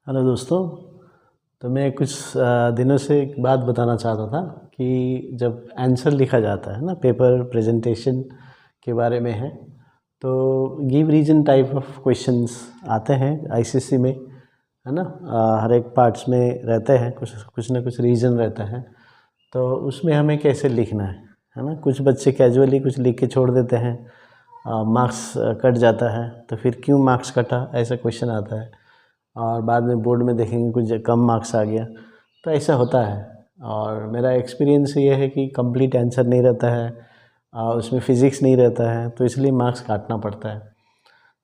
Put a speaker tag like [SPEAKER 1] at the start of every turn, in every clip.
[SPEAKER 1] Hello दोस्तों। तो मैं कुछ दिनों से एक बात बताना चाहता था कि जब आंसर लिखा जाता है ना, पेपर प्रेजेंटेशन के बारे में है, तो give reason type of questions आते हैं आईसीएसई में, है ना। हर एक पार्ट्स में रहते हैं, कुछ ना कुछ रीजन रहता है। तो उसमें हमें कैसे लिखना है ना। कुछ बच्चे कैजुअली कुछ लिख के छोड़ देते हैं, मार्क्स कट जाता है। तो फिर क्यों मार्क्स कटा, ऐसा क्वेश्चन आता है और बाद में बोर्ड में देखेंगे कुछ कम मार्क्स आ गया। तो ऐसा होता है और मेरा एक्सपीरियंस ये है कि कंप्लीट आंसर नहीं रहता है, उसमें फिज़िक्स नहीं रहता है, तो इसलिए मार्क्स काटना पड़ता है।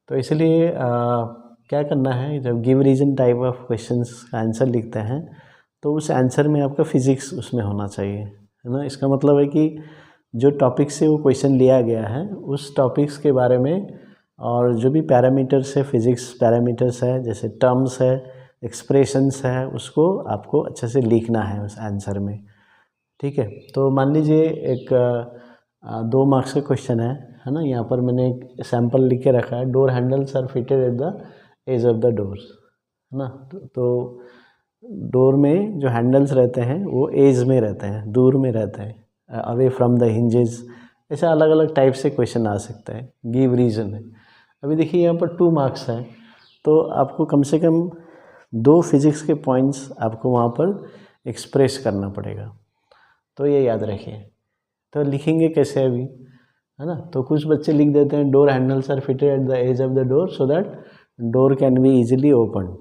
[SPEAKER 1] तो इसलिए क्या करना है, जब give reason type of questions का आंसर लिखते हैं तो उस आंसर में आपका फिज़िक्स उसमें होना चाहिए, है ना। इसका मतलब है कि जो टॉपिक से वो क्वेश्चन लिया गया है उस टॉपिक्स के बारे में, और जो भी पैरामीटर्स है, फिज़िक्स पैरामीटर्स है, जैसे टर्म्स है, एक्सप्रेशंस है, उसको आपको अच्छे से लिखना है उस आंसर में, ठीक है। तो मान लीजिए एक 2 मार्क्स का क्वेश्चन है ना। यहाँ पर मैंने एक सैम्पल लिख के रखा है, door handles are fitted at the edge of the doors, है ना। तो डोर में जो हैंडल्स रहते हैं वो एज में रहते हैं, दूर में रहते हैं, अवे फ्रॉम द हिंजेस। ऐसा अलग अलग टाइप से क्वेश्चन आ सकता है, गिव रीज़न है। अभी देखिए यहाँ पर 2 मार्क्स हैं, तो आपको कम से कम 2 फिजिक्स के पॉइंट्स आपको वहाँ पर एक्सप्रेस करना पड़ेगा। तो ये याद रखिए। तो लिखेंगे कैसे अभी, है ना। तो कुछ बच्चे लिख देते हैं door handles are fitted at the edge of the door so that door can be easily open,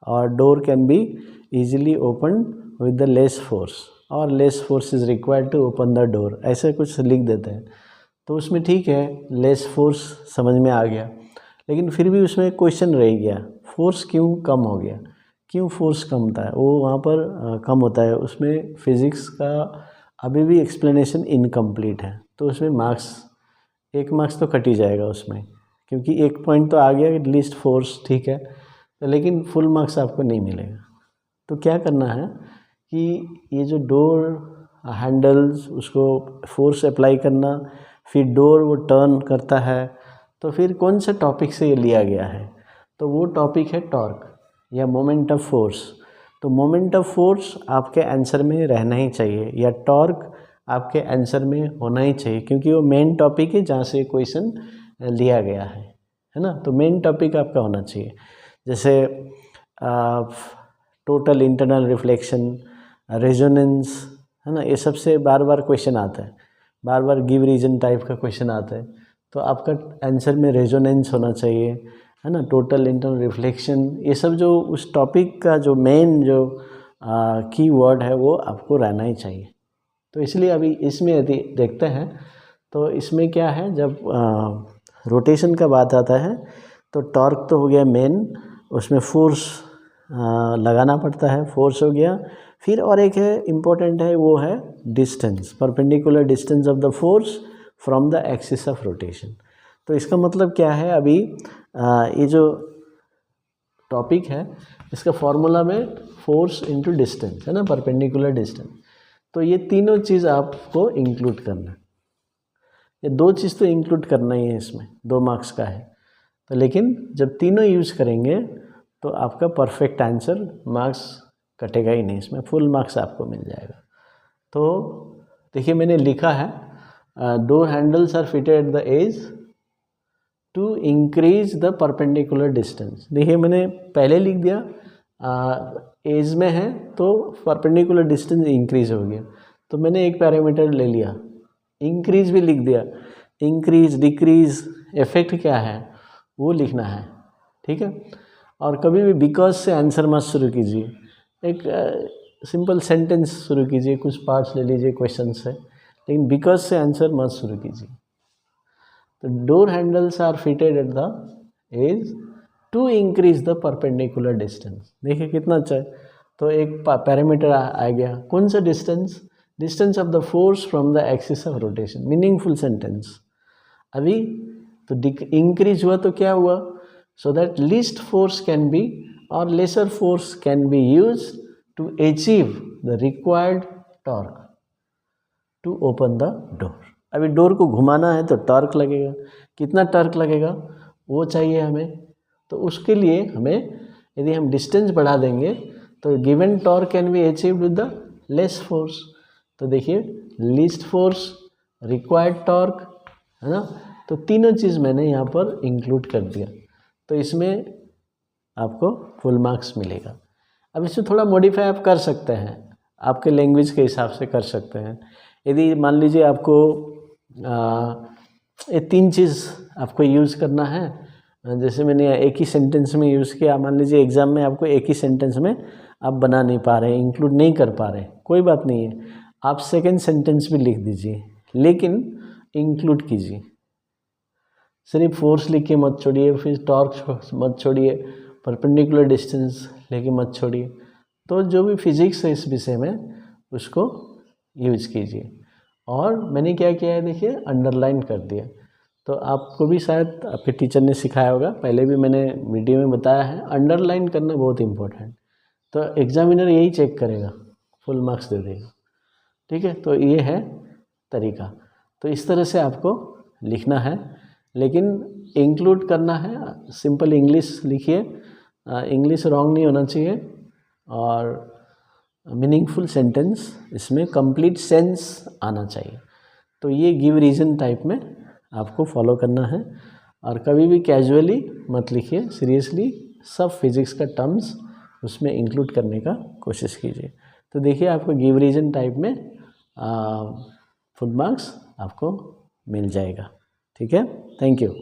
[SPEAKER 1] और door can be easily open with the less force, और less force is required to open the door, ऐसे कुछ लिख देते हैं। तो उसमें ठीक है, लेस फोर्स समझ में आ गया, लेकिन फिर भी उसमें क्वेश्चन रह गया, फोर्स क्यों कम हो गया, क्यों फोर्स कम होता है, वो वहाँ पर कम होता है। उसमें फिज़िक्स का अभी भी एक्सप्लेनेशन इनकम्प्लीट है, तो उसमें मार्क्स 1 मार्क्स तो कट ही जाएगा उसमें, क्योंकि एक पॉइंट तो आ गया कि लीस्ट फोर्स, ठीक है, लेकिन फुल मार्क्स आपको नहीं मिलेगा। तो क्या करना है कि ये जो डोर हैंडल्स, उसको फोर्स अप्लाई करना, फिर डोर वो टर्न करता है, तो फिर कौन से टॉपिक से ये लिया गया है, तो वो टॉपिक है टॉर्क या मोमेंट ऑफ फोर्स। तो मोमेंट ऑफ फोर्स आपके आंसर में रहना ही चाहिए, या टॉर्क आपके आंसर में होना ही चाहिए, क्योंकि वो मेन टॉपिक है जहाँ से क्वेश्चन लिया गया है ना। तो मेन टॉपिक आपका होना चाहिए, जैसे टोटल इंटरनल रिफ्लेक्शन, रेजोनेंस, है ना। ये सबसे बार बार क्वेश्चन आता है, बार बार गिव रीजन टाइप का क्वेश्चन आता है। तो आपका आंसर में रेजोनेंस होना चाहिए, है ना, टोटल इंटरनल रिफ्लेक्शन, ये सब जो उस टॉपिक का जो मेन जो की वर्ड है वो आपको रहना ही चाहिए। तो इसलिए अभी इसमें यदि देखते हैं तो इसमें क्या है, जब रोटेशन का बात आता है तो टॉर्क तो हो गया मेन, उसमें फोर्स लगाना पड़ता है, फोर्स हो गया। फिर और एक है इम्पोर्टेंट है, वो है distance, perpendicular distance of the force from the axis of rotation. तो इसका मतलब क्या है, अभी ये जो टॉपिक है इसका फॉर्मूला में फोर्स इनटू डिस्टेंस है ना, परपेंडिकुलर डिस्टेंस। तो ये तीनों चीज़ आपको इंक्लूड करना है, ये 2 चीज़ तो इंक्लूड करना ही है इसमें, 2 मार्क्स का है। तो लेकिन जब तीनों यूज़ करेंगे तो आपका परफेक्ट आंसर, मार्क्स कटेगा ही नहीं, इसमें फुल मार्क्स आपको मिल जाएगा। तो देखिए मैंने लिखा है door handles are fitted at the edge to increase the perpendicular distance. देखिए मैंने पहले लिख दिया एज में है तो परपेंडिकुलर डिस्टेंस इंक्रीज हो गया, तो मैंने एक पैरामीटर ले लिया, इंक्रीज भी लिख दिया, इंक्रीज डिक्रीज इफेक्ट क्या है वो लिखना है, ठीक है। और कभी भी बिकॉज से आंसर मत शुरू कीजिए, एक सिंपल सेंटेंस शुरू कीजिए, कुछ पार्ट्स ले लीजिए क्वेश्चन से, लेकिन बिकॉज से आंसर मत शुरू कीजिए। तो door handles are fitted at the edge to increase the perpendicular distance. देखिए कितना अच्छा है। तो एक पैरामीटर आ गया, कौन सा distance, distance of the force from the axis of rotation, meaningful sentence. अभी तो इंक्रीज हुआ तो क्या हुआ, so that least force can be or lesser force can be used to achieve the required torque to open the door। अभी door को घुमाना है तो टॉर्क लगेगा, कितना टॉर्क लगेगा वो चाहिए हमें। तो उसके लिए हमें यदि हम डिस्टेंस बढ़ा देंगे तो given torque can be achieved with the less force. तो देखिए लीस्ट फोर्स, रिक्वायर्ड टॉर्क, है ना, तो तीनों चीज़ मैंने यहाँ पर इंक्लूड कर दिया, तो इसमें आपको फुल मार्क्स मिलेगा। अब इसमें थोड़ा मॉडिफाई आप कर सकते हैं, आपके लैंग्वेज के हिसाब से कर सकते हैं। यदि मान लीजिए आपको ये तीन चीज़ आपको यूज़ करना है, जैसे मैंने एक ही सेंटेंस में यूज़ किया, मान लीजिए एग्ज़ाम में आपको एक ही सेंटेंस में आप बना नहीं पा रहे, इंक्लूड नहीं कर पा रहे, कोई बात नहीं है, आप सेकंड सेंटेंस भी लिख दीजिए, लेकिन इंक्लूड कीजिए। सिर्फ फोर्स लिख के मत छोड़िए, फिर टॉर्क मत छोड़िए, परपेंडिकुलर डिस्टेंस लेके मत छोड़िए। तो जो भी फिजिक्स है इस विषय में उसको यूज़ कीजिए। और मैंने क्या किया है देखिए, अंडरलाइन कर दिया। तो आपको भी शायद आपके टीचर ने सिखाया होगा, पहले भी मैंने वीडियो में बताया है, अंडरलाइन करना बहुत इम्पोर्टेंट। तो एग्जामिनर यही चेक करेगा, फुल मार्क्स दे देगा। ठीक है, तो ये है तरीका। तो इस तरह से आपको लिखना है, लेकिन इंक्लूड करना है, सिंपल इंग्लिश लिखिए, इंग्लिश रॉन्ग नहीं होना चाहिए, और मीनिंगफुल सेंटेंस, इसमें कंप्लीट सेंस आना चाहिए। तो ये गिव रीज़न टाइप में आपको फॉलो करना है, और कभी भी कैजुअली मत लिखिए, सीरियसली सब फिजिक्स का टर्म्स उसमें इंक्लूड करने का कोशिश कीजिए। तो देखिए आपको गिव रीज़न टाइप में फुल मार्क्स आपको मिल जाएगा। ठीक है, थैंक यू।